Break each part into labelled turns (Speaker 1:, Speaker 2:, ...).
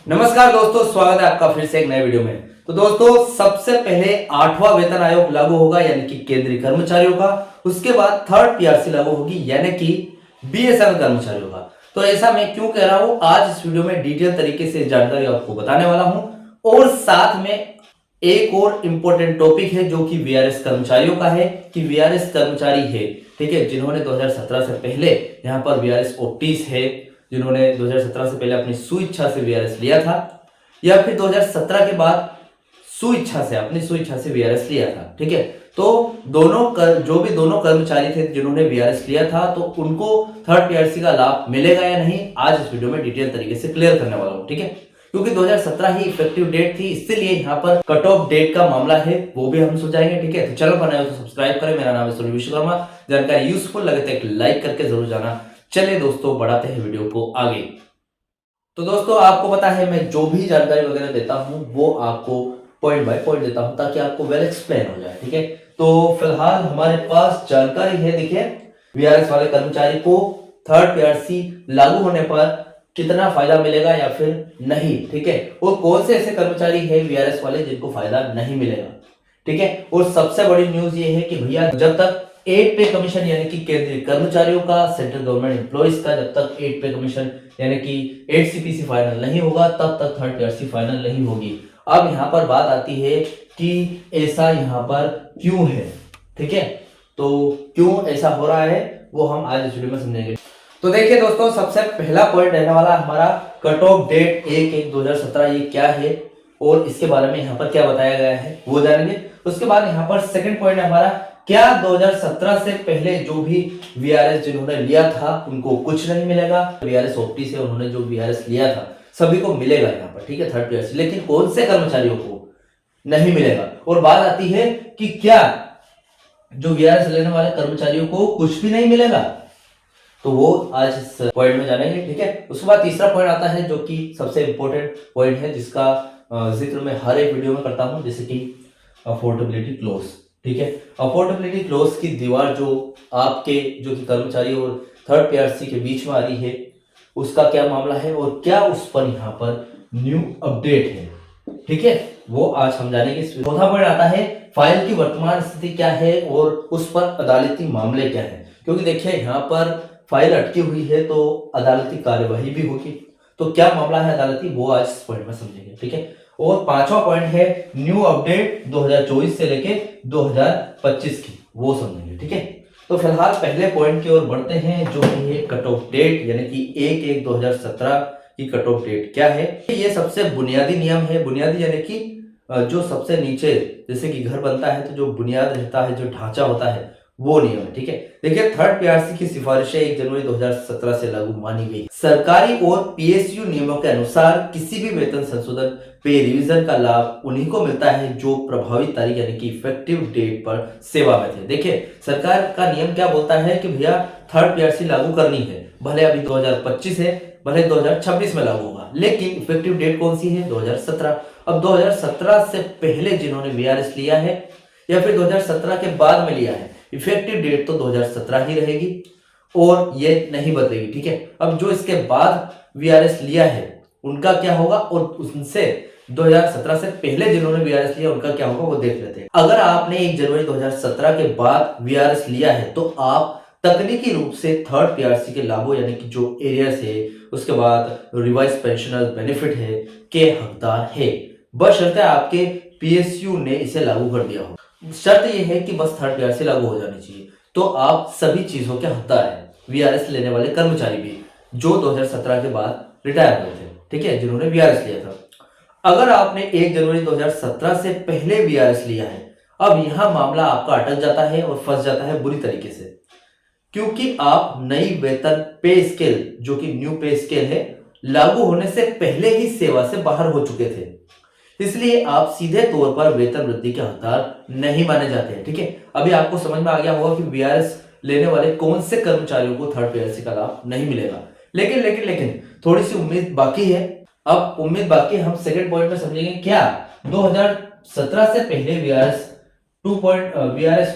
Speaker 1: नमस्कार दोस्तों, स्वागत है आपका फिर से एक नए वीडियो में। तो दोस्तों, सबसे पहले 8वां वेतन आयोग लागू होगा यानी कि केंद्रीय कर्मचारियों का। उसके बाद थर्ड पीआरसी लागू होगी यानी कि बीएसएनएल कर्मचारियों का। तो ऐसा मैं क्यों कह रहा हूं, आज इस वीडियो में डिटेल तरीके से जानकारी आपको बताने वाला हूं। और साथ में एक और इम्पोर्टेंट टॉपिक है जो कि वीआरएस कर्मचारियों का है कि वीआरएस कर्मचारी है, ठीक है, जिन्होंने 2017 से पहले यहाँ पर वीआरएस ओटीस है, जिन्होंने 2017 से पहले अपनी स्वेच्छा से वीआरएस लिया था या फिर 2017 के बाद अपनी स्वेच्छा से वीआरएस लिया था, ठीक है। तो जो भी दोनों कर्मचारी थे जिन्होंने वीआरएस लिया था, तो उनको थर्ड पीआरसी का लाभ मिलेगा या नहीं, आज इस वीडियो में डिटेल तरीके से क्लियर करने वाला हूं, ठीक है। क्योंकि 2017 ही इफेक्टिव डेट थी, इसलिए यहाँ पर कट ऑफ डेट का मामला है, वो भी हम सुझाएंगे, ठीक है। तो चैनल पर नए हो तो सब्सक्राइब करें। मेरा नाम है सुनील विश्वकर्मा। जानकारी यूजफुल लगे तो एक लाइक करके जरूर जाना। चलिए दोस्तों, बढ़ाते हैं वीडियो को आगे। तो दोस्तों, आपको पता है मैं जो भी जानकारी वगैरह देता हूं वो आपको पॉइंट बाय पॉइंट देता हूं ताकि आपको वेल एक्सप्लेन हो जाए, ठीक है। तो फिलहाल हमारे पास जानकारी है, देखिए, वीआरएस वाले कर्मचारी को थर्ड पीआरसी लागू होने पर कितना फायदा मिलेगा या फिर नहीं, ठीक है। और कौन से ऐसे कर्मचारी है वीआरएस वाले जिनको फायदा नहीं मिलेगा, ठीक है। और सबसे बड़ी न्यूज ये है कि भैया, जब तक 8 पे कमीशन यानी कि केंद्रीय कर्मचारियों का, सेंट्रल गवर्नमेंट एम्प्लॉइज का जब तक 8 पे कमीशन यानी कि 8 सीपीसी फाइनल नहीं होगा, तब तक थर्ड पीआरसी फाइनल नहीं होगी। अब यहाँ पर बात आती है कि ऐसा यहाँ पर क्यों है, ठीक है। तो क्यों ऐसा हो रहा है वो हम आज इस वीडियो में समझेंगे। तो देखिए दोस्तों, सबसे पहला पॉइंट रहने वाला हमारा कट ऑफ डेट 1/1/2017 ये क्या है और इसके बारे में यहाँ पर क्या बताया गया है वो जानेंगे। उसके बाद यहाँ पर सेकंड पॉइंट है हमारा, क्या 2017 से पहले जो भी वीआरएस जिन्होंने लिया था उनको कुछ नहीं मिलेगा। वीआरएस ओपटी से उन्होंने जो वीआरएस लिया था सभी को मिलेगा यहाँ पर, ठीक है, थर्ड पीआरसी। लेकिन कौन से कर्मचारियों को नहीं मिलेगा। और बात आती है कि क्या जो वीआरएस लेने वाले कर्मचारियों को कुछ भी नहीं मिलेगा, तो वो आज इस पॉइंट में जानेंगे, ठीक है। उसके बाद तीसरा पॉइंट आता है जो कि सबसे इंपॉर्टेंट पॉइंट है, जिसका जिक्र मैं हर एक वीडियो में करता हूं, जैसे कि अफोर्डेबिलिटी क्लॉज, ठीक है। अफोर्डेबिलिटी क्लॉज की दीवार जो आपके जो कि कर्मचारी और थर्ड पीआरसी के बीच में आ रही है, उसका क्या मामला है और क्या उस पर यहाँ पर न्यू अपडेट है, ठीक है, वो आज हम जानेंगे। चौथा पॉइंट आता है, फाइल की वर्तमान स्थिति क्या है और उस पर अदालती मामले क्या है। क्योंकि देखिए, यहाँ पर फाइल अटकी हुई है तो अदालती कार्यवाही भी होगी। तो क्या मामला है अदालती, वो आज इस पॉइंट में समझेंगे, ठीक है। और पांचवा पॉइंट है न्यू अपडेट 2024 से लेके 2025 की, वो समझेंगे, ठीक है। तो फिलहाल पहले पॉइंट की ओर बढ़ते हैं, जो है कट ऑफ डेट यानी कि 1/1/2017 की कट ऑफ डेट क्या है। ये सबसे बुनियादी नियम है। बुनियादी यानी कि जो सबसे नीचे, जैसे कि घर बनता है तो जो बुनियाद रहता है, जो ढांचा होता है, वो नियम है, ठीक है। देखिए, थर्ड पीआरसी की सिफारिशें 1 जनवरी 2017 से लागू मानी गई। सरकारी और पीएसयू नियमों के अनुसार किसी भी वेतन संशोधन, पे रिवीजन का लाभ उन्हीं को मिलता है जो प्रभावी तारीख यानी कि इफेक्टिव डेट पर सेवा में थे। देखिए, सरकार का नियम क्या बोलता है कि भैया थर्ड पीआरसी लागू करनी है, भले अभी 2025 है, भले 2026 में लागू होगा, लेकिन इफेक्टिव डेट कौन सी है, 2017। अब 2017 से पहले जिन्होंने वीआरएस लिया है या फिर 2017 के बाद में लिया है, इफेक्टिव डेट तो 2017 ही रहेगी और ये नहीं बदलेगी, ठीक है। अब जो इसके बाद वीआरएस लिया है उनका क्या होगा और उनसे 2017 से पहले जिन्होंने वीआरएस लिया उनका क्या होगा वो देख लेते हैं। अगर आपने 1 जनवरी 2017 के बाद वीआरएस लिया है तो आप तकनीकी रूप से थर्ड पीआरसी के लाभों यानी कि जो एरियर्स है, उसके बाद रिवाइज पेंशनर बेनिफिट है, के हकदार है, बशर्ते आपके पीएसयू ने इसे लागू कर दिया हो। शर्त यह है कि बस थर्ड पीआरसी लागू हो जानी चाहिए, तो आप सभी चीजों के हकदार हैं, वीआरएस लेने वाले कर्मचारी भी जो 2017 के बाद रिटायर हुए थे, ठीक है, जिन्होंने वीआरएस लिया था। अगर आपने 1 जनवरी 2017 से पहले वीआरएस लिया है, अब यहां मामला आपका अटक जाता है और फंस जाता है बुरी तरीके से, क्योंकि आप नई वेतन पे स्केल जो कि न्यू पे स्केल है, लागू होने से पहले ही सेवा से बाहर हो चुके थे। इसलिए आप सीधे तौर पर वेतन वृद्धि के हकदार नहीं माने जाते हैं, ठीक है। अभी आपको समझ में आ गया होगा कि वीआरएस लेने वाले कौन से कर्मचारियों को थर्ड पीआरसी का लाभ नहीं मिलेगा। लेकिन लेकिन लेकिन थोड़ी सी उम्मीद बाकी है। अब उम्मीद बाकी हम सेकंड पॉइंट में समझेंगे, क्या 2017 से पहले वीआरएस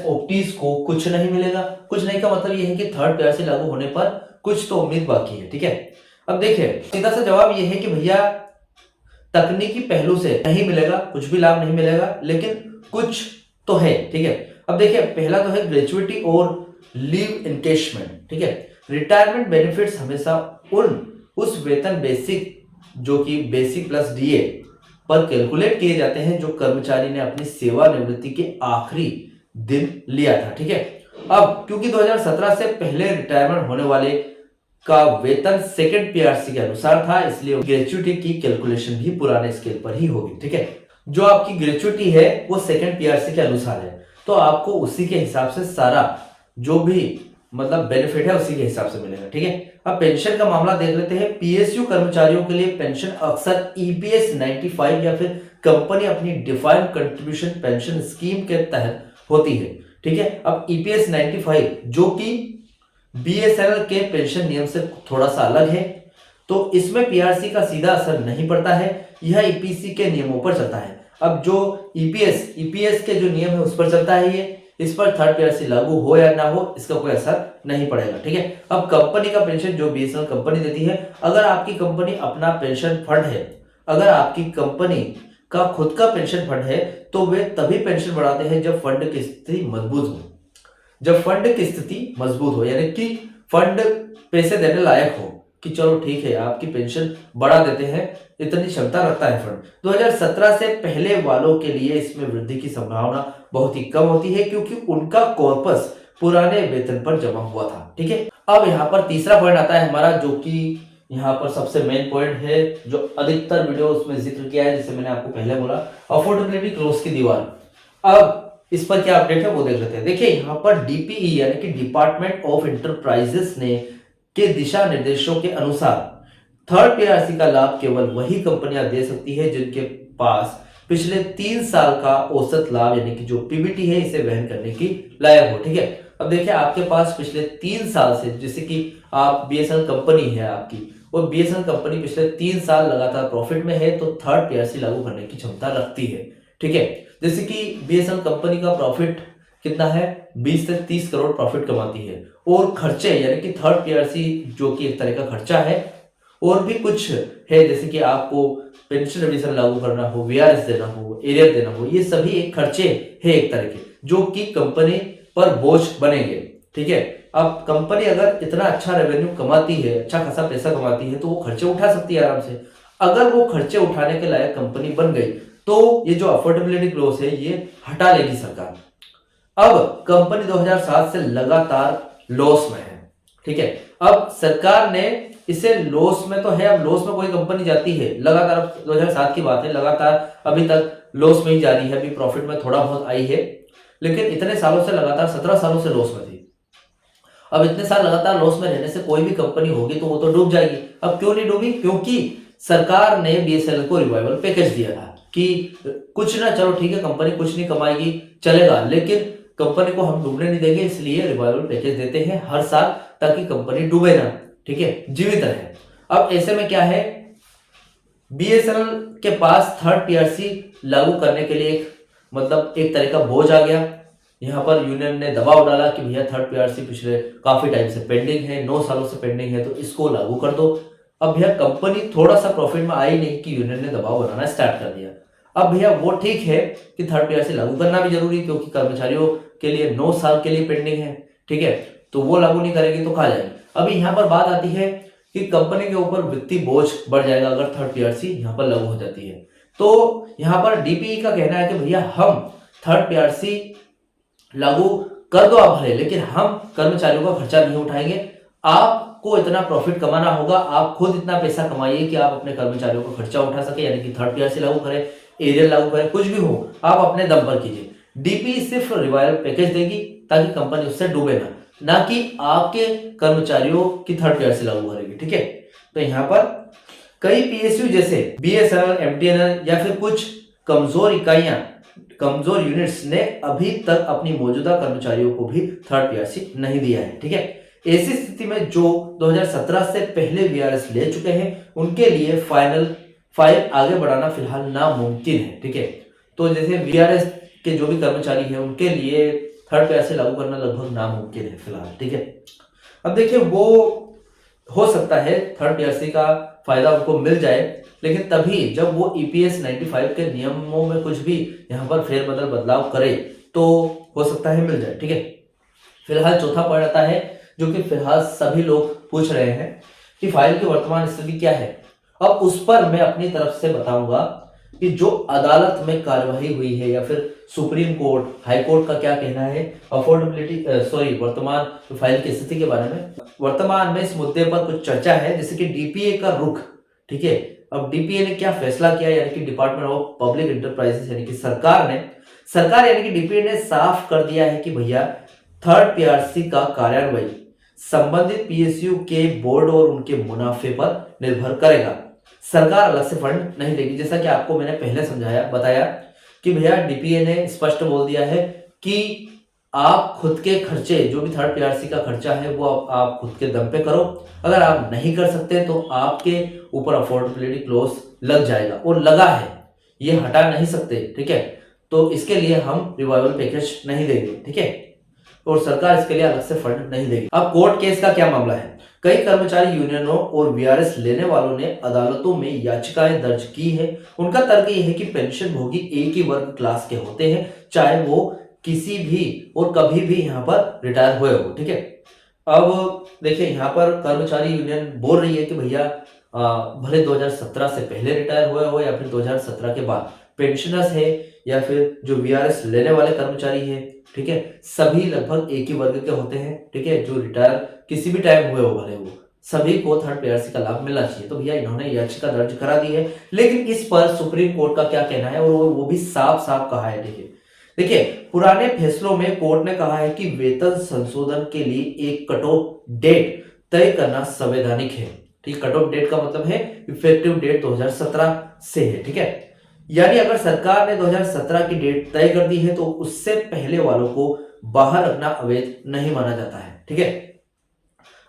Speaker 1: ओपटीज को कुछ नहीं मिलेगा। कुछ नहीं का मतलब यह है कि थर्ड पीआरसी लागू होने पर कुछ तो उम्मीद बाकी है, ठीक है। अब देखिए, सीधा सा जवाब यह है कि भैया तकनीकी पहलू से नहीं मिलेगा, कुछ भी लाभ नहीं मिलेगा, लेकिन कुछ तो है। ठीक है, अब देखिए पहला तो है ग्रेचुइटी और लीव इनकेशमेंट। ठीक है, रिटायरमेंट बेनिफिट्स हमेशा उस वेतन बेसिक जो कि बेसिक प्लस डीए पर कैलकुलेट किए जाते हैं जो कर्मचारी ने अपनी सेवानिवृत्ति के आखिरी दिन लिया था। ठीक है, अब क्योंकि 2017 से पहले रिटायरमेंट होने वाले का वेतन सेकंड पीआरसी के अनुसार था, इसलिए ग्रेचुइटी की कैलकुलेशन भी पुराने स्केल पर ही होगी। ठीक है, जो आपकी ग्रेचुइटी है वो सेकंड पीआरसी के अनुसार है, तो आपको उसी के हिसाब से सारा जो भी मतलब बेनिफिट है उसी के हिसाब से मिलेगा। ठीक है, अब पेंशन का मामला देख लेते हैं। पीएसयू कर्मचारियों के लिए पेंशन अक्सर ईपीएस 95 या फिर कंपनी अपनी डिफाइंड कंट्रीब्यूशन पेंशन स्कीम के तहत होती है। ठीक है, अब ईपीएस 95 जो कि बीएसएनएल के पेंशन नियम से थोड़ा सा अलग है, तो इसमें पीआरसी का सीधा असर नहीं पड़ता है, यह ईपीसी के नियमों पर चलता है। अब जो ईपीएस के जो नियम है उस पर चलता है, ये इस पर थर्ड पीआरसी लागू हो या ना हो इसका कोई असर नहीं पड़ेगा। ठीक है, अब कंपनी का पेंशन जो बीएसएनएल कंपनी देती है, अगर आपकी कंपनी अपना पेंशन फंड है, अगर आपकी कंपनी का खुद का पेंशन फंड है, तो वे तभी पेंशन बढ़ाते हैं जब फंड की स्थिति मजबूत हो। जब फंड की स्थिति मजबूत हो यानी कि फंड पैसे देने लायक हो कि चलो ठीक है आपकी पेंशन बढ़ा देते हैं, इतनी क्षमता रखता है फंड। 2017 से पहले वालों के लिए इसमें वृद्धि की संभावना बहुत ही कम होती है क्योंकि उनका कॉर्पस पुराने वेतन पर जमा हुआ था। ठीक है, अब यहाँ पर तीसरा पॉइंट आता है हमारा, जो कि यहाँ पर सबसे मेन पॉइंट है, जो अधिकतर वीडियो उसमें जिक्र किया है, जैसे मैंने आपको पहले बोला, अफोर्डेबिलिटी क्लॉज की दीवार। अब इस पर क्या अपडेट है वो देख लेते हैं। देखिए यहाँ पर डीपीई यानी कि डिपार्टमेंट ऑफ इंटरप्राइजेस ने के दिशा निर्देशों के अनुसार थर्ड पीआरसी का लाभ केवल वही कंपनियां दे सकती है जिनके पास पिछले 3 साल का औसत लाभ यानी कि जो पीबीटी है इसे वहन करने की लायक हो। ठीक है, अब देखिए आपके पास पिछले 3 साल से, जैसे कि आप बीएसएनएल कंपनी है आपकी, और बीएसएनएल कंपनी पिछले 3 साल लगातार प्रॉफिट में है, तो थर्ड पीआरसी लागू करने की क्षमता रखती है। ठीक है, जैसे कि बीएसएनएल कंपनी का प्रॉफिट कितना है, 20 से 30 करोड़ प्रॉफिट कमाती है, और खर्चे यानी कि थर्ड पीआरसी जो कि एक तरह का खर्चा है, और भी कुछ है जैसे कि आपको पेंशन रिविजन लागू करना हो, वीआरएस देना हो, एरियर देना हो, ये सभी एक खर्चे है एक तरह के जो कि कंपनी पर बोझ बनेंगे। ठीक है, अब कंपनी अगर इतना अच्छा रेवेन्यू कमाती है, अच्छा खासा पैसा कमाती है, तो वो खर्चे उठा सकती है आराम से। अगर वो खर्चे उठाने के लायक कंपनी बन गई तो ये जो अफोर्डेबिलिटी क्लॉज है ये हटा लेगी सरकार। अब कंपनी 2007 से लगातार लॉस में है। ठीक है, अब सरकार ने इसे लॉस में तो है, अब लॉस में कोई कंपनी जाती है लगातार, 2007 की बात है, लगातार अभी तक लॉस में ही जारी है, अभी प्रॉफिट में थोड़ा बहुत आई है, लेकिन इतने सालों से लगातार 17 सालों से लॉस में थी। अब इतने साल लगातार लॉस में रहने से कोई भी कंपनी होगी तो वो तो डूब जाएगी। अब क्यों नहीं डूबी, क्योंकि सरकार ने बीएसएनएल को रिवाइवल पैकेज दिया था कि कुछ ना, चलो ठीक है कंपनी कुछ नहीं कमाएगी चलेगा, लेकिन कंपनी को हम डूबने नहीं देंगे, इसलिए रिवाइवल पैकेज देते हैं हर साल ताकि कंपनी डूबे ना। ठीक है, जीवित रहे। अब ऐसे में क्या है, बीएसएनएल के पास थर्ड पीआरसी लागू करने के लिए एक तरह का बोझ आ गया। यहाँ पर यूनियन ने दबाव डाला कि भैया थर्ड पीआरसी पिछले काफी टाइम से पेंडिंग है, 9 सालों से पेंडिंग है, तो इसको लागू कर दो। अब भैया कंपनी थोड़ा सा प्रॉफिट में आई नहीं कि यूनियन ने दबाव बनाना स्टार्ट कर दिया। अब भैया वो ठीक है कि थर्ड पीआरसी लागू करना भी जरूरी, क्योंकि कर्मचारियों के लिए 9 साल के लिए पेंडिंग है। ठीक है, तो वो लागू नहीं करेगी तो कहा जाएगी। अभी यहाँ पर बात आती है कि कंपनी के ऊपर वित्तीय बोझ बढ़ जाएगा अगर थर्ड पीआरसी यहाँ पर लागू हो जाती है। तो यहाँ पर डीपीई का कहना है कि भैया हम थर्ड पीआरसी लागू कर दो आप भले, लेकिन हम कर्मचारियों का खर्चा नहीं उठाएंगे। आपको इतना प्रॉफिट कमाना होगा, आप खुद इतना पैसा कमाइए कि आप अपने कर्मचारियों का खर्चा उठा सके, यानी कि थर्ड पीआरसी लागू करें, एरियर लागू करें, कुछ भी हो आप अपने दम पर कीजिए। डीपीई सिर्फ रिवाइवल पैकेज देगी ताकि कंपनी उससे डूबे ना कि आपके कर्मचारियों की थर्ड पीआरसी लागू करेगी। ठीक है, तो यहाँ पर कई पीएसयू जैसे बीएसएनएल, एमटीएनएल या फिर कुछ कमजोर इकाइयां, कमजोर यूनिट्स ने अभी तक अपनी मौजूदा कर्मचारियों को भी थर्ड पीआरसी नहीं दिया है। ठीक है, ऐसी स्थिति में जो 2017 से पहले वीआरएस ले चुके हैं उनके लिए फाइल आगे बढ़ाना फिलहाल नामुमकिन है। ठीक है, तो जैसे वीआरएस के जो भी कर्मचारी हैं उनके लिए थर्ड पीआरसी लागू करना लगभग नामुमकिन है फिलहाल। ठीक है, अब देखिए वो हो सकता है थर्ड पीआरसी का फायदा उनको मिल जाए, लेकिन तभी जब वो ईपीएस 95 के नियमों में कुछ भी यहाँ पर फेरबदल बदलाव करे तो हो सकता है मिल जाए। ठीक है, फिलहाल चौथा पॉइंट आता है जो कि फिलहाल सभी लोग पूछ रहे हैं कि फाइल की वर्तमान स्थिति क्या है। अब उस पर मैं अपनी तरफ से बताऊंगा कि जो अदालत में कार्यवाही हुई है या फिर सुप्रीम कोर्ट, हाई कोर्ट का क्या कहना है अफोर्डेबिलिटी वर्तमान फाइल की स्थिति के बारे में। वर्तमान में इस मुद्दे पर कुछ चर्चा है, जैसे कि डीपीए का रुख। ठीक है, अब डीपीए ने क्या फैसला किया, यानी कि डिपार्टमेंट ऑफ पब्लिक इंटरप्राइजेस यानी कि सरकार यानी कि डीपीए ने साफ कर दिया है कि भैया थर्ड पीआरसी का कार्यान्वयन संबंधित पीएसयू के बोर्ड और उनके मुनाफे पर निर्भर करेगा। सरकार अलग से फंड नहीं लेगी। जैसा कि आपको मैंने पहले बताया कि भैया डीपीए ने स्पष्ट बोल दिया है कि आप खुद के खर्चे, जो भी थर्ड पीआरसी का खर्चा है वो आप खुद के दम पे करो। अगर आप नहीं कर सकते तो आपके ऊपर अफोर्डेबिलिटी क्लोज लग जाएगा, और लगा है, ये हटा नहीं सकते। ठीक है, तो इसके लिए हम रिवाइवल पैकेज नहीं देंगे। ठीक है, और सरकार इसके लिए अलग से फंड नहीं देगी। अब कोर्ट केस का क्या मामला है। कई कर्मचारी यूनियनों और वीआरएस लेने वालों ने अदालतों में याचिकाएं दर्ज की है। उनका तर्क यह है कि पेंशन भोगी एक ही वर्ग क्लास के होते हैं, चाहे वो किसी भी और कभी भी यहाँ पर रिटायर हुए हो। ठीक है, अब देखिए यहाँ पर कर्मचारी यूनियन बोल रही है कि भैया भले 2017 से पहले रिटायर हुए हो या फिर 2017 के बाद पेंशनर्स है या फिर जो वीआरएस लेने वाले कर्मचारी है, ठीक है, सभी लगभग एक ही वर्ग के होते हैं। ठीक है, जो रिटायर किसी भी टाइम हुए हो भले वो, सभी को थर्ड पीआरसी का लाभ मिलना चाहिए। तो भैया इन्होंने याचिका दर्ज करा दी है, लेकिन इस पर सुप्रीम कोर्ट का क्या कहना है और वो भी साफ साफ कहा है। देखिए पुराने फैसलों में कोर्ट ने कहा है कि वेतन संशोधन के लिए एक कट ऑफ डेट तय करना संवैधानिक है। ठीक, कट ऑफ डेट का मतलब है इफेक्टिव डेट 2017 से है। ठीक है, यानी अगर सरकार ने 2017 की डेट तय कर दी है तो उससे पहले वालों को बाहर रखना अवैध नहीं माना जाता है। ठीक है,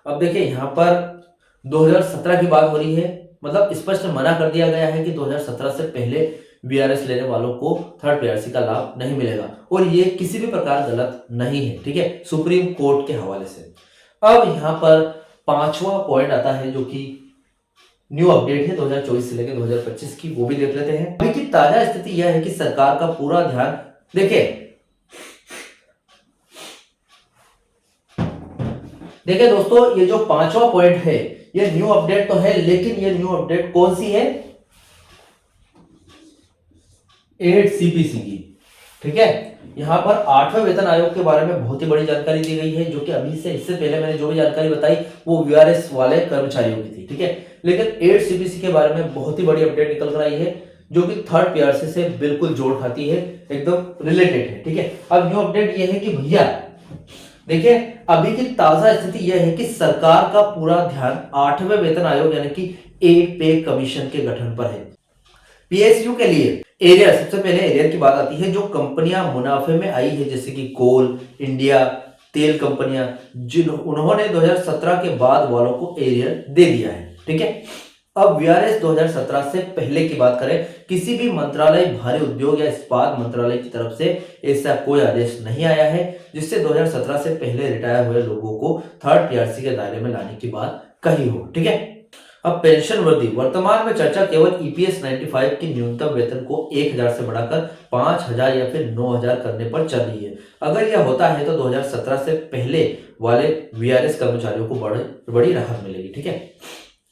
Speaker 1: अब देखिए यहाँ पर 2017 की बात हो रही है, मतलब स्पष्ट मना कर दिया गया है कि 2017 से पहले वीआरएस लेने वालों को थर्ड पीआरसी का लाभ नहीं मिलेगा, और ये किसी भी प्रकार गलत नहीं है। ठीक है, सुप्रीम कोर्ट के हवाले से। अब यहाँ पर पांचवा पॉइंट आता है जो कि न्यू अपडेट है 2024 से लेकर 2025 की, वो भी देख लेते हैं। अभी की ताजा स्थिति यह है कि सरकार का पूरा ध्यान देखिए दोस्तों, ये जो पांचवा पॉइंट है ये न्यू अपडेट तो है, लेकिन ये न्यू अपडेट कौन सी है, 8 सीपीसी की। ठीक है, यहाँ पर 8वें वेतन आयोग के बारे में बहुत ही बड़ी जानकारी दी गई है, जो कि अभी से इससे पहले मैंने जो भी जानकारी बताई वो वीआरएस वाले कर्मचारियों की थी। ठीक है, लेकिन 8 सीपीसी के बारे में बहुत ही बड़ी अपडेट निकल कर आई है, जो कि थर्ड पीआरसी से बिल्कुल जोड़ खाती है, एकदम रिलेटेड है। ठीक है, अब न्यू अपडेट ये है कि भैया देखिए अभी की ताजा स्थिति यह है कि सरकार का पूरा ध्यान 8वें वेतन आयोग यानी कि 8 पे कमीशन के गठन पर है। पीएसयू के लिए एरियर, सबसे पहले एरियर की बात आती है, जो कंपनियां मुनाफे में आई है जैसे कि कोल इंडिया, तेल कंपनियां, उन्होंने 2017 के बाद वालों को एरियर दे दिया है। ठीक है, अब वीआरएस 2017 से पहले की बात करें, किसी भी मंत्रालय, भारी उद्योग या इस्पात मंत्रालय की तरफ से ऐसा कोई आदेश नहीं आया है जिससे 2017 से पहले रिटायर हुए लोगों को थर्ड पीआरसी के दायरे में लाने की बात कही हो। ठीक है, अब पेंशन वृद्धि, वर्तमान में चर्चा केवल ईपीएस 95 की न्यूनतम वेतन को 1000 से बढ़ाकर 5000 या फिर 9000 करने पर चल रही है। अगर यह होता है तो 2017 से पहले वाले वीआरएस कर्मचारियों को बड़ी राहत मिलेगी। ठीक है,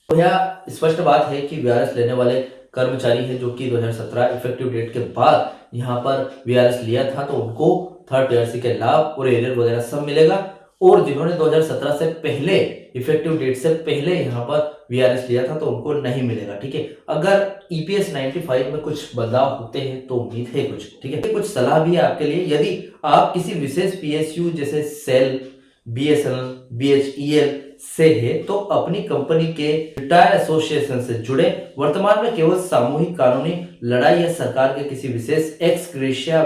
Speaker 1: तो यह स्पष्ट बात है कि वीआरएस लेने वाले कर्मचारी है जो कि 2017 इफेक्टिव डेट के बाद यहाँ पर वीआरएस लिया था, तो उनको थर्ड पीआरसी के लाभ और एरियर वगैरह सब मिलेगा, और जिन्होंने 2017 से पहले इफेक्टिव डेट से पहले यहाँ पर वीआरएस लिया था तो उनको नहीं मिलेगा। ठीक है, अगर ईपीएस 95 में कुछ बदलाव होते हैं तो उम्मीद है कुछ। ठीक है, कुछ सलाह भी है आपके लिए, यदि आप किसी विशेष पीएसयू जैसे सेल, बीएसएनएल, बीएचईएल से है तो अपनी कंपनी के रिटायर एसोसिएशन से जुड़े। वर्तमान में केवल सामूहिक कानूनी लड़ाई या सरकार के किसी विशेष एक्स ग्रेशिया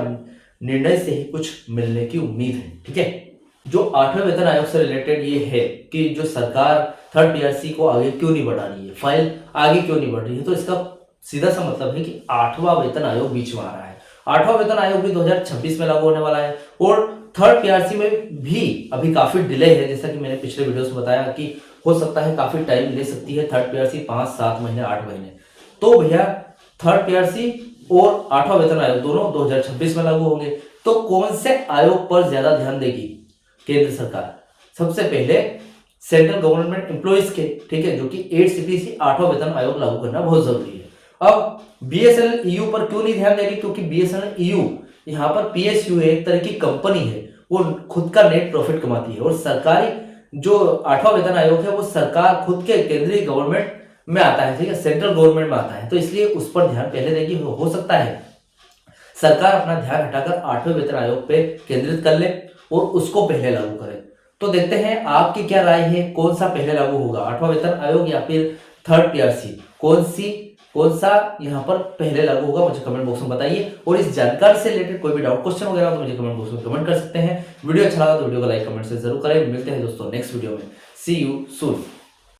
Speaker 1: निर्णय से ही कुछ मिलने की उम्मीद है। ठीक है, जो 8वें वेतन आयोग से रिलेटेड ये है कि जो सरकार थर्ड पीआरसी को आगे क्यों नहीं बढ़ा रही है, फाइल आगे क्यों नहीं बढ़ रही है, तो इसका सीधा सा मतलब है कि 8वां वेतन आयोग बीच में आ रहा है। 8वां वेतन आयोग भी 2026 में लागू होने वाला है, और थर्ड पीआरसी में भी अभी काफी डिले है, जैसा कि मैंने पिछले वीडियोस में बताया कि हो सकता है काफी टाइम ले सकती है थर्ड पीआरसी, 5, 7 महीने, 8 महीने। तो भैया थर्ड पीआरसी और आठवां वेतन आयोग दोनों 2026 में लागू होंगे। तो कौन से आयोग पर ज्यादा ध्यान देगी केंद्र सरकार? सबसे पहले सेंट्रल गवर्नमेंट एम्प्लॉइज के, ठीक है, जो कि 8CPC आठवां वेतन आयोग लागू करना बहुत जरूरी है। अब बीएसएनएल ईयू पर क्यों नहीं ध्यान देगी? क्योंकि बीएसएनएल ईयू यहाँ पर पीएसयू एक तरह की कंपनी है, वो खुद का नेट प्रॉफिट कमाती है, और सरकारी जो आठवां वेतन आयोग है वो सरकार खुद के केंद्रीय गवर्नमेंट में आता है, ठीक है, सेंट्रल गवर्नमेंट में आता है, तो इसलिए उस पर ध्यान पहले देगी। हो सकता है सरकार अपना ध्यान हटाकर आठवें वेतन आयोग पे केंद्रित कर ले और उसको पहले लागू करे। तो देखते हैं आपकी क्या राय है, कौन सा पहले लागू होगा, आठवां वेतन आयोग या फिर थर्ड पीआरसी? कौन सा यहाँ पर पहले लागू होगा, मुझे कमेंट बॉक्स में बताइए। और इस जानकारी से रिलेटेड कोई भी डाउट क्वेश्चन वगैरह तो मुझे कमेंट बॉक्स में कमेंट कर सकते हैं। वीडियो अच्छा लगा तो वीडियो को लाइक कमेंट से जरूर करें। मिलते हैं दोस्तों नेक्स्ट वीडियो में। सी यू सून।